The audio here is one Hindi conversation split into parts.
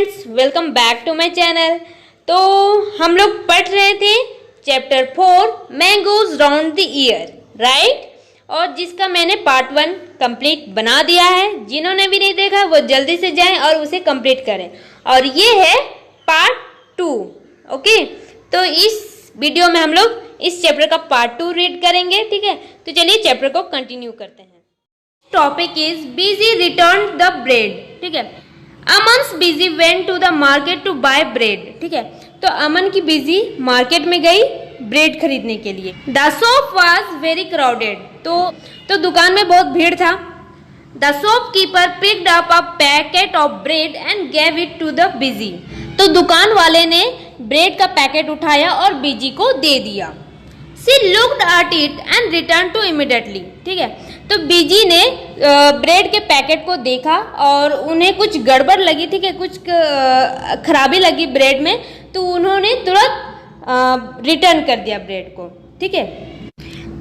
Friends, welcome back to my channel. तो हम लोग पढ़ रहे थे chapter 4 mangoes round the year, right. और जिसका मैंने पार्ट 1 कंप्लीट बना दिया है। जिन्होंने भी नहीं देखा वो जल्दी से जाएं और उसे कंप्लीट करें। और ये है पार्ट 2, ओके। तो इस वीडियो में हम लोग इस चैप्टर का पार्ट 2 रीड करेंगे, ठीक है। तो चलिए चैप्टर को कंटिन्यू करते हैं। Topic is busy return the bread, ठीक है। अमन्स busy went to the market to buy bread, ठीक है। तो अमन की बिजी मार्केट में गई ब्रेड खरीदने के लिए। The shop was very crowded, तो दुकान में बहुत भीड़ था। The shopkeeper picked up a packet of bread and gave it to the Bijji. तो दुकान वाले ने ब्रेड का पैकेट उठाया और बिजी को दे दिया। She looked at it and returned to immediately, ठीक है। तो बीजी ने ब्रेड के पैकेट को देखा और उन्हें कुछ गड़बड़ लगी, ठीक है, कुछ खराबी लगी ब्रेड में, तो उन्होंने तुरंत रिटर्न कर दिया ब्रेड को, ठीक है।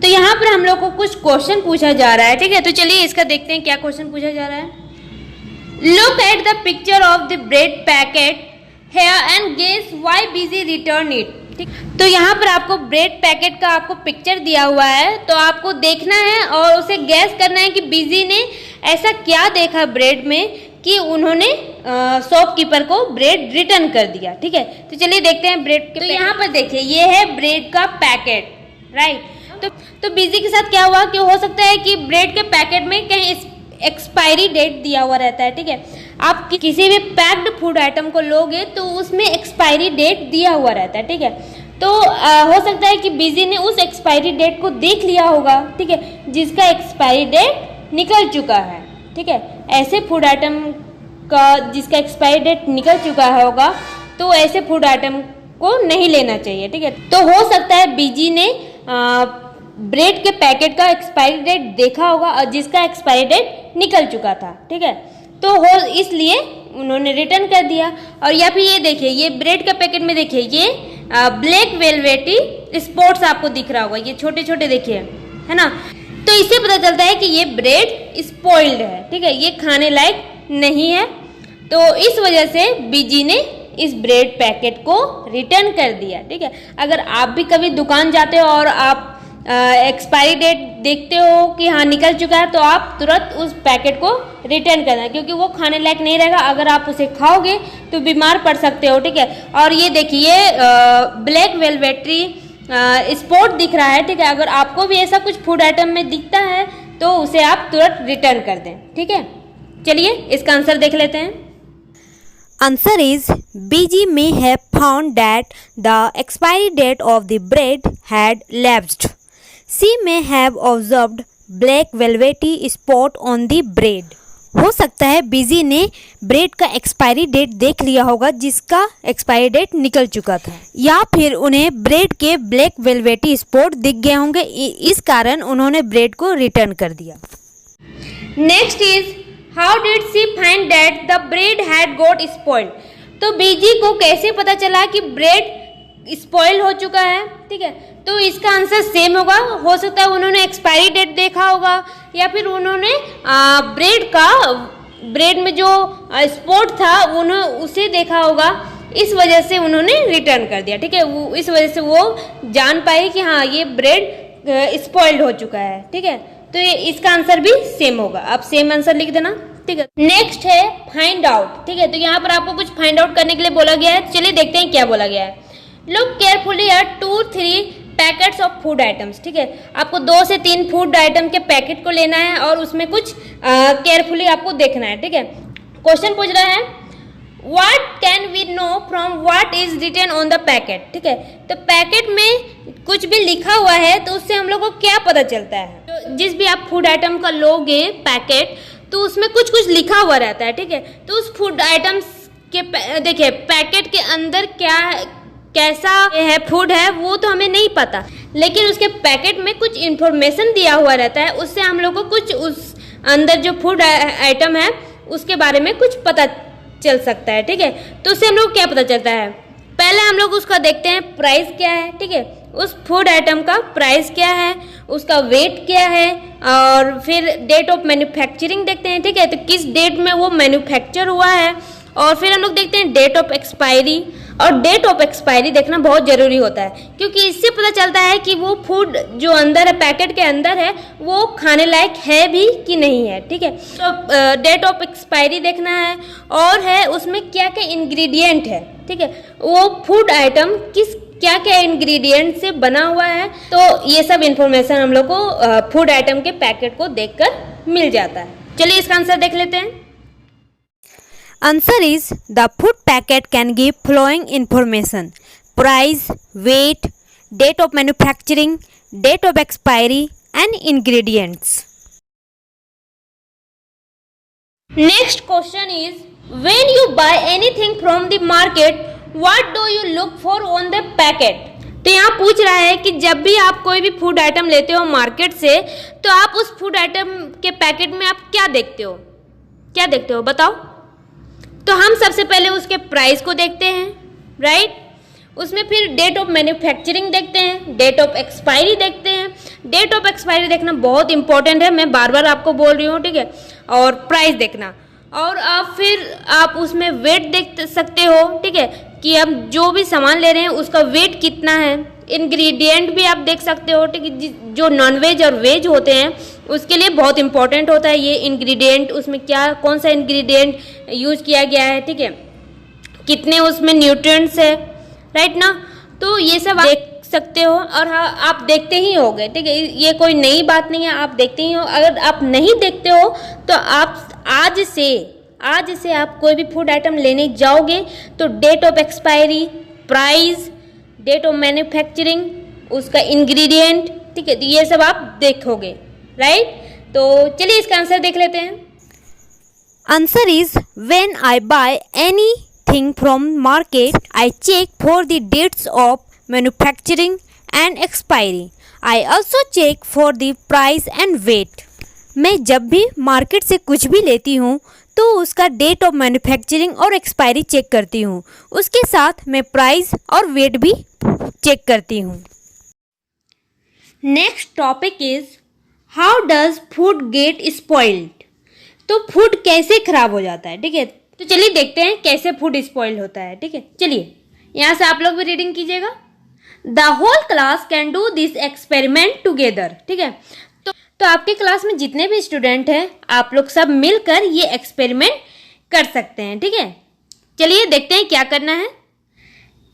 तो यहाँ पर हम लोग को कुछ क्वेश्चन पूछा जा रहा है, ठीक है। तो चलिए इसका देखते हैं क्या क्वेश्चन पूछा जा रहा है। Look at the picture of the bread packet here and guess why Bijji return it, ठीक। तो यहाँ पर आपको ब्रेड पैकेट का आपको पिक्चर दिया हुआ है, तो आपको देखना है और उसे गैस करना है कि बिजी ने ऐसा क्या देखा ब्रेड में कि उन्होंने शॉपकीपर को ब्रेड रिटर्न कर दिया, ठीक है। तो चलिए देखते हैं ब्रेड के। तो यहाँ पर देखिए ये है ब्रेड का पैकेट, राइट। तो बिजी के साथ क्या हुआ कि हो सकता है कि ब्रेड के पैकेट में कहीं एक्सपायरी डेट दिया हुआ रहता है, ठीक है। आप किसी भी पैक्ड फूड आइटम को लोगे तो उसमें एक्सपायरी डेट दिया हुआ रहता है, ठीक है। तो हो सकता है कि बिजी ने उस एक्सपायरी डेट को देख लिया होगा, ठीक है, जिसका एक्सपायरी डेट निकल चुका है, ठीक है। ऐसे फूड आइटम का जिसका एक्सपायरी डेट निकल चुका होगा तो ऐसे फूड आइटम को नहीं लेना चाहिए, ठीक है। तो हो सकता है बिजी ने ब्रेड के पैकेट का एक्सपायरी डेट देखा होगा और जिसका एक्सपायरी डेट निकल चुका था, ठीक है। तो हो इसलिए उन्होंने रिटर्न कर दिया। और या फिर ये देखिए ये ब्रेड के पैकेट में देखिए ये ब्लैक वेलवेटी स्पॉट्स आपको दिख रहा होगा, ये छोटे छोटे देखिए, है ना। तो इससे पता चलता है कि ये ब्रेड स्पॉइल्ड है, ठीक है, ये खाने लायक नहीं है। तो इस वजह से बीजी ने इस ब्रेड पैकेट को रिटर्न कर दिया, ठीक है। अगर आप भी कभी दुकान जाते हो और आप एक्सपायरी डेट देखते हो कि हाँ निकल चुका है, तो आप तुरंत उस पैकेट को रिटर्न करना, क्योंकि वो खाने लायक नहीं रहेगा। अगर आप उसे खाओगे तो बीमार पड़ सकते हो, ठीक है। और ये देखिए ब्लैक वेलवेटरी स्पॉट दिख रहा है, ठीक है। अगर आपको भी ऐसा कुछ फूड आइटम में दिखता है तो उसे आप तुरंत रिटर्न कर दें, ठीक है। चलिए इसका आंसर देख लेते हैं। Answer is BG may have found that the expiry date of the bread had lapsed. She may have observed black velvety spot on the bread. हो सकता है बीजी ने ब्रेड का एक्सपायरी डेट देख लिया होगा जिसका एक्सपायरी डेट निकल चुका था, या फिर उन्हें ब्रेड के ब्लैक वेलवेटी स्पॉट दिख गए होंगे, इस कारण उन्होंने ब्रेड को रिटर्न कर दिया। Next is how did she find that the bread had got spoiled. तो बीजी को कैसे पता चला कि ब्रेड स्पॉइल हो चुका है, ठीक है। तो इसका आंसर सेम होगा। हो सकता है उन्होंने एक्सपायरी डेट देखा होगा या फिर उन्होंने ब्रेड में जो स्पॉट था उन्होंने उसे देखा होगा, इस वजह से उन्होंने रिटर्न कर दिया, ठीक है। इस वजह से वो जान पाई कि हाँ ये ब्रेड स्पॉइल्ड हो चुका है, ठीक है। तो इसका आंसर भी सेम होगा। आप सेम आंसर लिख देना, ठीक है। नेक्स्ट है फाइंड आउट, ठीक है। तो यहाँ पर आपको कुछ फाइंड आउट करने के लिए बोला गया है। चलिए देखते हैं क्या बोला गया है। Look carefully at 2-3 packets of food items, ठीक है। आपको 2 से 3 फूड आइटम के पैकेट को लेना है और उसमें कुछ केयरफुली आपको देखना है, ठीक है। क्वेश्चन पूछ रहा है What can we know from what is written on the packet, ठीक है। तो पैकेट में कुछ भी लिखा हुआ है तो उससे हम लोग को क्या पता चलता है। तो जिस भी आप फूड आइटम का लोगे पैकेट तो उसमें कुछ कुछ लिखा हुआ रहता है, ठीक है। तो उस फूड आइटम्स के देखिए पैकेट के अंदर क्या कैसा है फूड है वो तो हमें नहीं पता, लेकिन उसके पैकेट में कुछ इन्फॉर्मेशन दिया हुआ रहता है, उससे हम लोग को कुछ उस अंदर जो फूड आइटम है उसके बारे में कुछ पता चल सकता है, ठीक है। तो उससे हम लोग क्या पता चलता है, पहले हम लोग उसका देखते हैं प्राइस क्या है, ठीक है। उस फूड आइटम का प्राइस क्या है, उसका वेट क्या है, और फिर डेट ऑफ मैन्युफैक्चरिंग देखते हैं, ठीक है। तो किस डेट में वो मैन्युफैक्चर हुआ है, और फिर हम लोग देखते हैं डेट ऑफ एक्सपायरी। और डेट ऑफ एक्सपायरी देखना बहुत ज़रूरी होता है, क्योंकि इससे पता चलता है कि वो फूड जो अंदर है, पैकेट के अंदर है, वो खाने लायक है भी कि नहीं है। ठीक है, तो डेट ऑफ एक्सपायरी देखना है, और है उसमें क्या क्या इंग्रेडिएंट है। ठीक है, वो फूड आइटम क्या क्या इंग्रेडिएंट से बना हुआ है, तो ये सब इंफॉर्मेशन हम लोग को फूड आइटम के पैकेट को देखकर मिल जाता है। चलिए इसका आंसर देख लेते हैं। Answer is the food packet can give following information: price, weight, date of manufacturing, date of expiry, and ingredients. Next question is, when you buy anything from the market, what do you look for on the packet? तो यहाँ पूछ रहा है कि जब भी आप कोई भी फूड आइटम लेते हो मार्केट से, तो आप उस फूड आइटम के पैकेट में आप क्या देखते हो, क्या देखते हो बताओ। तो हम सबसे पहले उसके प्राइस को देखते हैं, राइट। उसमें फिर डेट ऑफ मैन्युफैक्चरिंग देखते हैं, डेट ऑफ एक्सपायरी देखते हैं। डेट ऑफ एक्सपायरी देखना बहुत इंपॉर्टेंट है, मैं बार बार आपको बोल रही हूँ, ठीक है। और प्राइस देखना, और फिर आप उसमें वेट देख सकते हो, ठीक है, कि आप जो भी सामान ले रहे हैं उसका वेट कितना है। इंग्रेडिएंट भी आप देख सकते हो, ठीक है। जो नॉनवेज और वेज होते हैं उसके लिए बहुत इंपॉर्टेंट होता है ये इंग्रेडिएंट, उसमें क्या कौन सा इंग्रेडिएंट यूज किया गया है, ठीक है, कितने उसमें न्यूट्रिएंट्स है, राइट ना। तो ये सब आप देख सकते हो, और हाँ आप देखते ही होगे, ठीक है, ये कोई नई बात नहीं है, आप देखते ही हो। अगर आप नहीं देखते हो तो आप आज से आप कोई भी फूड आइटम लेने जाओगे तो date of expiry, price, date of manufacturing, उसका इंग्रेडिएंट, ठीक है, तो ये सब आप देखोगे, राइट। तो चलिए इसका आंसर देख लेते हैं। Answer is when I buy anything from market, I check for the dates of manufacturing and expiry. I also check for the price and weight. मैं जब भी मार्केट से कुछ भी लेती हूँ तो उसका डेट ऑफ मैन्युफैक्चरिंग और एक्सपायरी चेक करती हूँ, उसके साथ मैं प्राइस और वेट भी चेक करती हूँ। Next topic is how does food gate spoiled. तो फूड कैसे खराब हो जाता है, ठीक है। तो चलिए देखते हैं कैसे फूड स्पॉइल होता है, ठीक है। चलिए यहाँ से आप लोग भी रीडिंग कीजिएगा। The whole class can do this experiment together, ठीक है। तो आपके क्लास में जितने भी स्टूडेंट हैं आप लोग सब मिलकर ये एक्सपेरिमेंट कर सकते हैं, ठीक है। चलिए देखते हैं क्या करना है।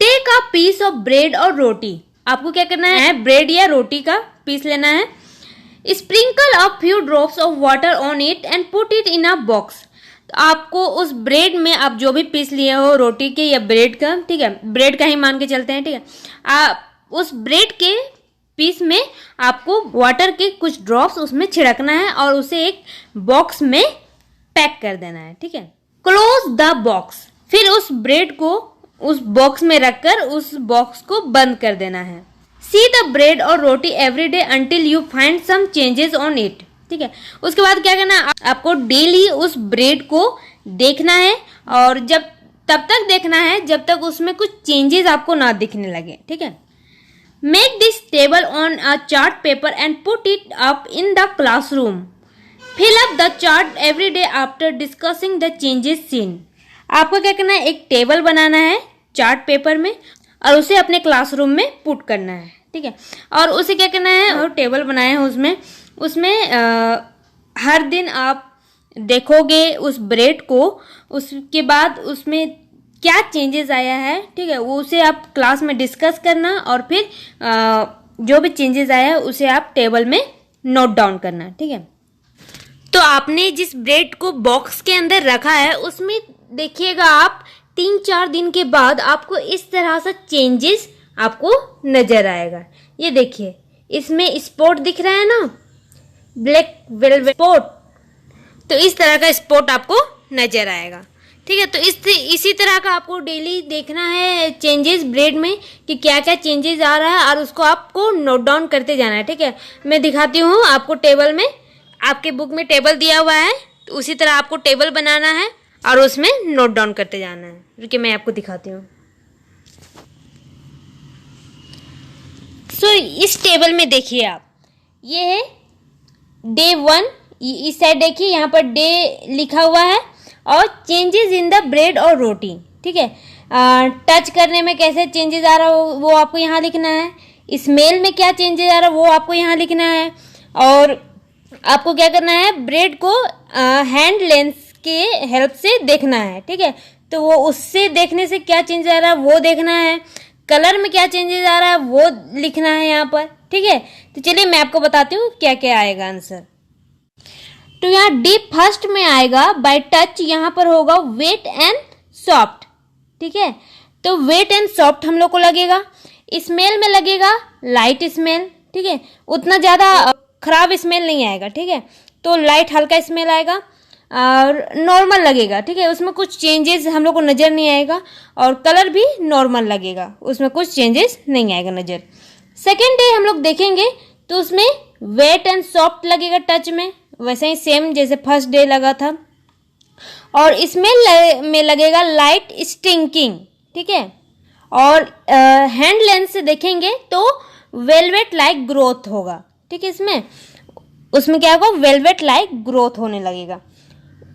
Take a piece of bread और रोटी। आपको क्या करना है, ब्रेड या रोटी का पीस लेना है। Sprinkle a few drops of water on it and put it in a box. तो आपको उस ब्रेड में आप जो भी पीस लिए हो, रोटी के या ब्रेड का, ठीक है, ब्रेड का ही मान के चलते हैं, ठीक है। आप उस ब्रेड के पीस में आपको वाटर के कुछ ड्रॉप्स उसमें छिड़कना है और उसे एक बॉक्स में पैक कर देना है, ठीक है। Close the box. फिर उस ब्रेड को उस बॉक्स में रखकर उस बॉक्स को बंद कर देना है। सी द ब्रेड और रोटी every day until you find some changes on it, ठीक है। उसके बाद क्या करना है, आपको डेली उस ब्रेड को देखना है, और जब तब तक देखना है जब तक उसमें कुछ चेंजेस आपको ना दिखने लगे, ठीक है। Make this table on a chart paper and put it up in the classroom. Fill up the chart every day after discussing the changes seen. आपको क्या करना है, एक टेबल बनाना है चार्ट पेपर में और उसे अपने क्लासरूम में पुट करना है, ठीक है। और उसे क्या करना है, और टेबल बनाए हैं उसमें हर दिन आप देखोगे उस ब्रेड को, उसके बाद उसमें क्या चेंजेस आया है, ठीक है, वो उसे आप क्लास में डिस्कस करना, और फिर जो भी चेंजेस आया है उसे आप टेबल में नोट डाउन करना, ठीक है। तो आपने जिस ब्रेड को बॉक्स के अंदर रखा है उसमें देखिएगा आप 3-4 दिन के बाद आपको इस तरह से चेंजेस आपको नजर आएगा। ये देखिए इसमें स्पॉट दिख रहा है ना, ब्लैक वेलवेट स्पॉट, तो इस तरह का स्पॉट आपको नजर आएगा, ठीक है। तो इसी तरह का आपको डेली देखना है चेंजेस ब्रेड में कि क्या क्या चेंजेस आ रहा है, और उसको आपको नोट डाउन करते जाना है, ठीक है। मैं दिखाती हूँ आपको टेबल में, आपके बुक में टेबल दिया हुआ है, तो उसी तरह आपको टेबल बनाना है और उसमें नोट डाउन करते जाना है। रुकिए मैं आपको दिखाती हूँ। इस टेबल में देखिए आप, ये है डे 1, इस साइड देखिए यहाँ पर डे लिखा हुआ है, और चेंजेस इन द ब्रेड और रोटी, ठीक है। टच करने में कैसे चेंजेस आ रहा है वो आपको यहाँ लिखना है, स्मेल में क्या चेंजेस आ रहा है वो आपको यहाँ लिखना है, और आपको क्या करना है, ब्रेड को हैंड लेंस के हेल्प से देखना है, ठीक है। तो वो उससे देखने से क्या चेंजेस आ रहा है वो देखना है, कलर में क्या चेंजेस आ रहा है वो लिखना है यहाँ पर, ठीक है। तो चलिए मैं आपको बताती हूँ क्या क्या आएगा आंसर। तो यहाँ डी फर्स्ट में आएगा बाय टच, यहाँ पर होगा वेट एंड सॉफ्ट, ठीक है। तो वेट एंड सॉफ्ट हम लोग को लगेगा। स्मेल में लगेगा लाइट स्मेल, ठीक है, उतना ज़्यादा खराब स्मेल नहीं आएगा, ठीक है। तो लाइट हल्का स्मेल आएगा और नॉर्मल लगेगा, ठीक है, उसमें कुछ चेंजेस हम लोग को नज़र नहीं आएगा, और कलर भी नॉर्मल लगेगा, उसमें कुछ चेंजेस नहीं आएगा नज़र। सेकेंड डे हम लोग देखेंगे तो उसमें वेट एंड सॉफ्ट लगेगा टच में, वैसे ही सेम जैसे फर्स्ट डे लगा था। और स्मेल में लगेगा लाइट स्टिंकिंग, ठीक है। और हैंड लेंस से देखेंगे तो वेलवेट लाइक ग्रोथ होगा, ठीक है। उसमें क्या होगा, वेलवेट लाइक ग्रोथ होने लगेगा।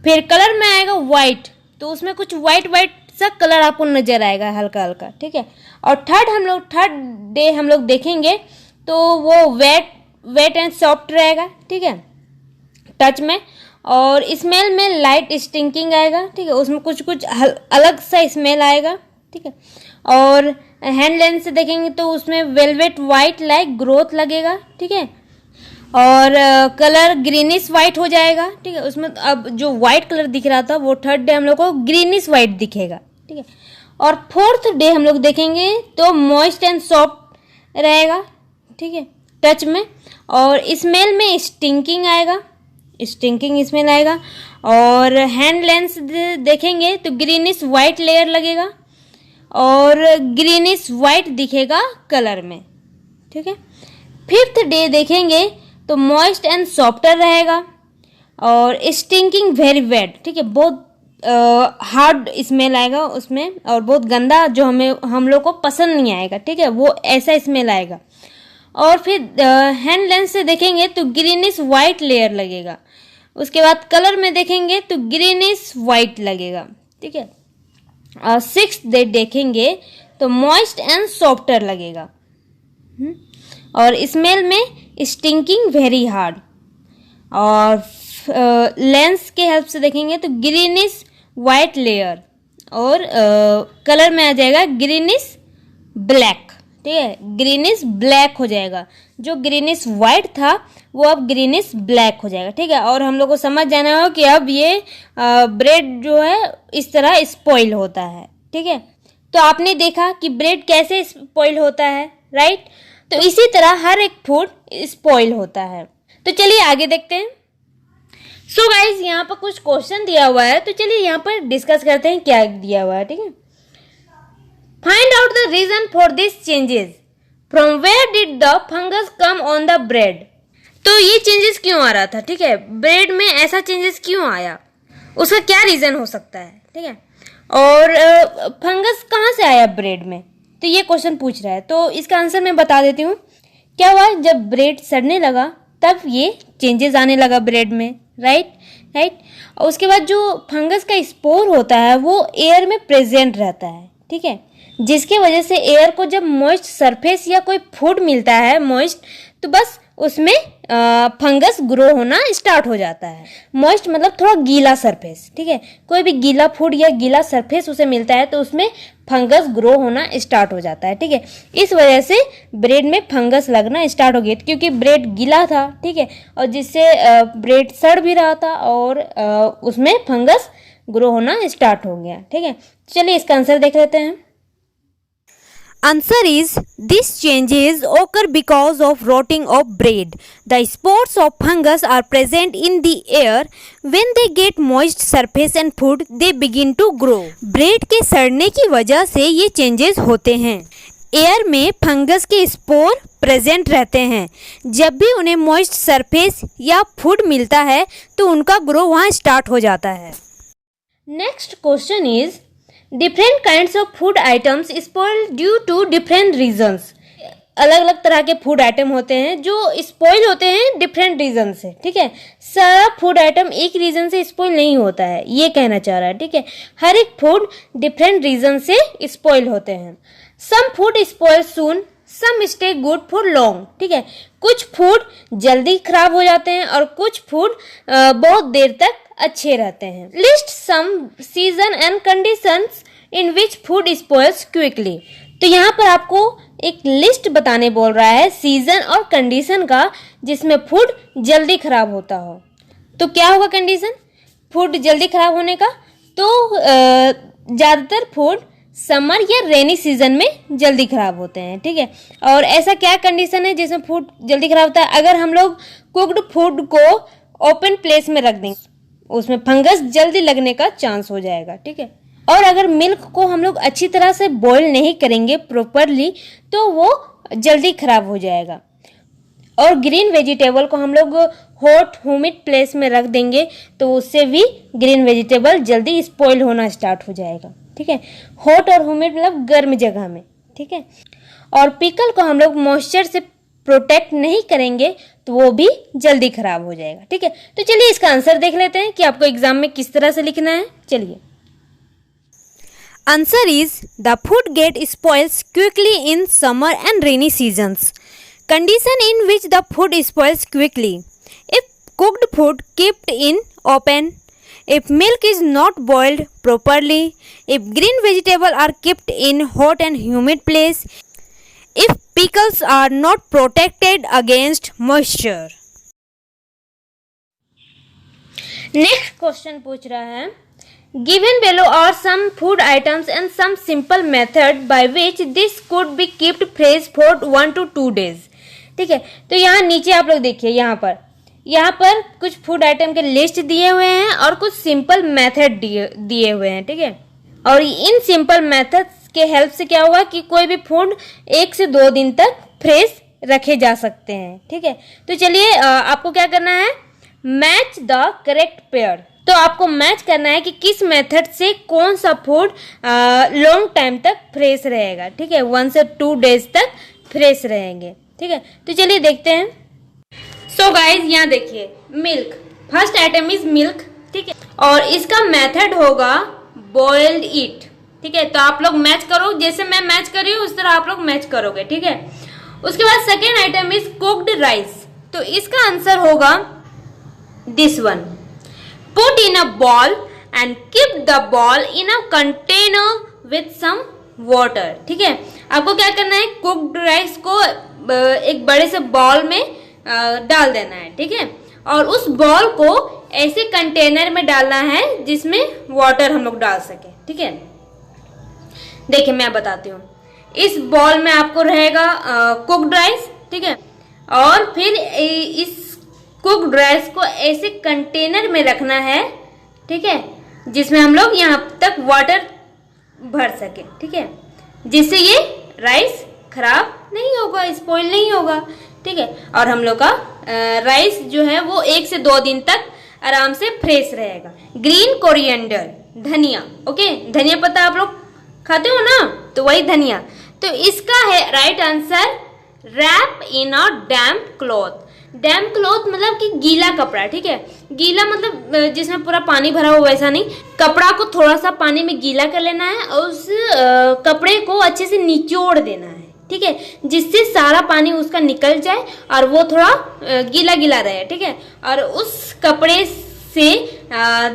फिर कलर में आएगा वाइट, तो उसमें कुछ वाइट सा कलर आपको नजर आएगा हल्का हल्का, ठीक है। और थर्ड डे हम लोग देखेंगे तो वो वेट एंड सॉफ्ट रहेगा, ठीक है, टच में। और स्मेल में लाइट स्टिंकिंग आएगा, ठीक है, उसमें कुछ अलग सा स्मेल आएगा, ठीक है। और हैंड लेंस से देखेंगे तो उसमें वेलवेट वाइट लाइक ग्रोथ लगेगा, ठीक है। और कलर ग्रीनिश वाइट हो जाएगा, ठीक है। उसमें अब जो वाइट कलर दिख रहा था वो थर्ड डे हम लोग को ग्रीनिश वाइट दिखेगा, ठीक है। और फोर्थ डे हम लोग देखेंगे तो मॉइस्ट एंड सॉफ्ट रहेगा, ठीक है, टच में। और स्मेल में स्टिंकिंग आएगा, स्टिंकिंग स्मेल आएगा। और हैंड लेंस देखेंगे तो ग्रीनिश वाइट लेयर लगेगा और ग्रीनिश वाइट दिखेगा कलर में, ठीक है। फिफ्थ डे देखेंगे तो मॉइस्ट एंड सॉफ्टर रहेगा और स्टिंकिंग वेरी वेट, ठीक है, बहुत हार्ड स्मेल आएगा उसमें और बहुत गंदा, जो हम लोग को पसंद नहीं आएगा, ठीक है, वो ऐसा स्मेल आएगा। और फिर हैंड लेंस से देखेंगे तो ग्रीनिश वाइट लेयर लगेगा। उसके बाद कलर में देखेंगे तो ग्रीनिश वाइट लगेगा, ठीक है। और सिक्स्थ डे देखेंगे तो मॉइस्ट एंड सॉफ्टर लगेगा। और स्मेल में स्टिंकिंग वेरी हार्ड। और लेंस के हेल्प से देखेंगे तो ग्रीनिश वाइट लेयर। और कलर में आ जाएगा ग्रीनिश ब्लैक, ठीक है, ग्रीनिश ब्लैक हो जाएगा। जो ग्रीनिश वाइट था वो अब ग्रीनिश ब्लैक हो जाएगा, ठीक है। और हम लोग को समझ जाना हो कि अब ये ब्रेड जो है इस तरह स्पॉइल होता है, ठीक है। तो आपने देखा कि ब्रेड कैसे स्पॉइल होता है, राइट। तो इसी तरह हर एक फूड स्पॉइल होता है। तो चलिए आगे देखते हैं। सो गाइज यहाँ पर कुछ क्वेश्चन दिया हुआ है, तो चलिए यहाँ पर डिस्कस करते हैं क्या दिया हुआ है, ठीक है। Find out the reason for this changes, from where did the fungus come on the bread. तो ये चेंजेस क्यों आ रहा था, ठीक है, ब्रेड में ऐसा चेंजेस क्यों आया, उसका क्या रीजन हो सकता है, ठीक है। और फंगस कहाँ से आया ब्रेड में, तो ये क्वेश्चन पूछ रहा है। तो इसका आंसर मैं बता देती हूँ। क्या हुआ, जब ब्रेड सड़ने लगा तब ये चेंजेस आने लगा ब्रेड में, राइट। और उसके बाद जो फंगस का स्पोर होता है वो एयर में प्रेजेंट रहता है, ठीक है, जिसके वजह से एयर को जब मॉइस्ट सरफेस या कोई फूड मिलता है मॉइस्ट, तो बस उसमें फंगस ग्रो होना स्टार्ट हो जाता है। मॉइस्ट मतलब थोड़ा गीला सरफेस, ठीक है, कोई भी गीला फूड या गीला सरफेस उसे मिलता है तो उसमें फंगस ग्रो होना स्टार्ट हो जाता है, ठीक है। इस वजह से ब्रेड में फंगस लगना स्टार्ट हो गया, क्योंकि ब्रेड गीला था, ठीक है, और जिससे ब्रेड सड़ भी रहा था और उसमें फंगस ग्रो होना स्टार्ट हो गया, ठीक है। चलिए इसका आंसर देख लेते हैं। Answer is, these changes occur because of rotting of bread. The spores of fungus are present in the air. When they get moist surface and food, they begin to grow. Bread के सड़ने की वजह से ये चेंजेस होते हैं। एयर में फंगस के स्पोर प्रेजेंट रहते हैं। जब भी उन्हें मॉइस्ट सरफेस या फूड मिलता है तो उनका ग्रो वहाँ स्टार्ट हो जाता है। Next question is, different kinds of food items spoil due to different reasons. अलग अलग तरह के फूड आइटम होते हैं जो स्पॉइल होते हैं डिफरेंट रीजन से, ठीक है। सारा फूड आइटम एक रीजन से स्पॉइल नहीं होता है, ये कहना चाह रहा है, ठीक है। हर एक फूड डिफरेंट रीजन से स्पॉइल होते हैं। Some food spoil soon, some stay good for long, ठीक है। कुछ फूड जल्दी खराब हो जाते हैं और कुछ फूड बहुत देर तक अच्छे रहते हैं। List some season and conditions in which food spoils quickly. तो यहाँ पर आपको एक लिस्ट बताने बोल रहा है सीजन और कंडीशन का जिसमें फूड जल्दी खराब होता हो। तो क्या होगा कंडीशन फूड जल्दी खराब होने का? तो ज़्यादातर फूड समर या रेनी सीजन में जल्दी खराब होते हैं, ठीक है। और ऐसा क्या कंडीशन है जिसमें फूड जल्दी खराब होता है? अगर हम लोग कुक्ड फूड को ओपन प्लेस में रख देंगे उसमें फंगस जल्दी लगने का चांस हो जाएगा, ठीक है। और अगर मिल्क को हम लोग अच्छी तरह से बॉईल नहीं करेंगे प्रॉपरली तो वो जल्दी खराब हो जाएगा। और ग्रीन वेजिटेबल को हम लोग हॉट ह्यूमिड प्लेस में रख देंगे तो उससे भी ग्रीन वेजिटेबल जल्दी स्पॉइल होना स्टार्ट हो जाएगा, ठीक है। हॉट और ह्यूमिड मतलब गर्म जगह में, ठीक है। और पिकल को हम लोग मॉइस्चर से प्रोटेक्ट नहीं करेंगे तो वो भी जल्दी खराब हो जाएगा, ठीक है। तो चलिए इसका आंसर देख लेते हैं कि आपको एग्जाम में किस तरह से लिखना है। चलिए Answer is the food get spoils quickly in summer and rainy seasons. Condition in which the food spoils quickly. If cooked food kept in open, if milk is not boiled properly, if green vegetables are kept in hot and humid place, if pickles are not protected against moisture. Next question पूछ रहा है Given below are some food items and some simple method by which this could be kept fresh for 1 to 2 days. ठीक है, तो यहाँ नीचे आप लोग देखिए यहाँ पर कुछ फूड आइटम के लिस्ट दिए हुए हैं और कुछ सिंपल मेथड दिए हुए हैं, ठीक है। और इन सिंपल मेथड्स के हेल्प से क्या होगा कि कोई भी फूड 1 से 2 दिन तक फ्रेश रखे जा सकते हैं, ठीक है। तो चलिए आपको क्या करना है, मैच द करेक्ट पेयर। तो आपको मैच करना है कि किस मेथड से कौन सा फूड लॉन्ग टाइम तक फ्रेश रहेगा, ठीक है। 1 से 2 डेज तक फ्रेश रहेंगे, ठीक है। तो चलिए देखते हैं। सो गाइज यहाँ देखिए milk, first item is milk, ठीक है। और इसका मेथड होगा बॉइल्ड इट, ठीक है। तो आप लोग मैच करो, जैसे मैं मैच कर रही हूँ उस तरह आप लोग मैच करोगे, ठीक है। उसके बाद second item is cooked rice. तो इसका आंसर होगा this one, put in a ball and keep the ball in a container with some water, ठीक है। आपको क्या करना है, कुक्ड राइस को एक बड़े से बॉल में डाल देना है, ठीक है। और उस बॉल को ऐसे कंटेनर में डालना है जिसमें वाटर हम लोग डाल सके, ठीक है। देखिए मैं बताती हूँ, इस बॉल में आपको रहेगा कुक्ड राइस, ठीक है। और फिर इस कुक्ड राइस को ऐसे कंटेनर में रखना है, ठीक है, जिसमें हम लोग यहाँ तक वाटर भर सके, ठीक है, जिससे ये राइस खराब नहीं होगा, स्पॉइल नहीं होगा, ठीक है। और हम लोग का राइस जो है वो 1 से 2 दिन तक आराम से फ्रेश रहेगा। ग्रीन कोरिएंडर, धनिया, ओके, धनिया पत्ता आप लोग खाते हो ना, तो वही धनिया। तो इसका है right answer wrap in a damp cloth. Damp cloth मतलब कि गीला कपड़ा, ठीक है। गीला मतलब जिसमें पूरा पानी भरा हो वैसा नहीं, कपड़ा को थोड़ा सा पानी में गीला कर लेना है और उस कपड़े को अच्छे से निचोड़ देना है, ठीक है, जिससे सारा पानी उसका निकल जाए और वो थोड़ा गीला गीला रहे, ठीक है। और उस कपड़े से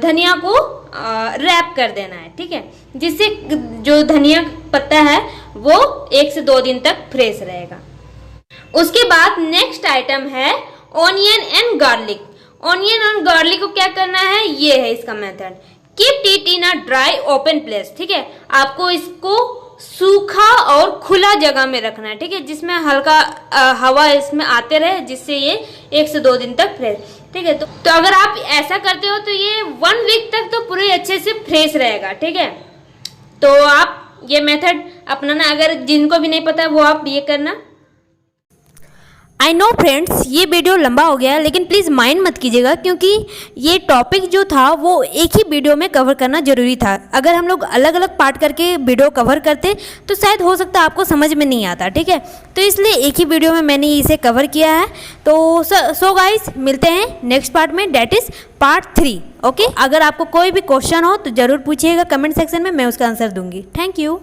धनिया को रैप कर देना है, ठीक है, जिससे जो धनिया पत्ता है वो 1 से 2 दिन तक फ्रेश रहेगा। उसके बाद नेक्स्ट आइटम है ऑनियन एंड गार्लिक। ऑनियन और गार्लिक को क्या करना है, ये है इसका method, keep it in a dry open place, ठीक है। आपको इसको सूखा और खुला जगह में रखना है, ठीक है, जिसमें हल्का हवा इसमें आते रहे, जिससे ये 1 से 2 दिन तक फ्रेश, ठीक है। तो अगर आप ऐसा करते हो तो ये 1 वीक तक तो पूरे अच्छे से फ्रेश रहेगा, ठीक है। तो आप ये मेथड अपनाना, अगर जिनको भी नहीं पता वो आप ये करना। आई नो फ्रेंड्स, ये वीडियो लंबा हो गया, लेकिन प्लीज़ माइंड मत कीजिएगा, क्योंकि ये टॉपिक जो था वो एक ही वीडियो में कवर करना ज़रूरी था। अगर हम लोग अलग अलग पार्ट करके वीडियो कवर करते तो शायद हो सकता है आपको समझ में नहीं आता, ठीक है। तो इसलिए एक ही वीडियो में मैंने इसे कवर किया है। तो सो गाइस, मिलते हैं नेक्स्ट पार्ट में, डेट इज़ पार्ट 3। ओके, अगर आपको कोई भी क्वेश्चन हो तो ज़रूर पूछिएगा कमेंट सेक्शन में, मैं उसका आंसर दूंगी। Thank you.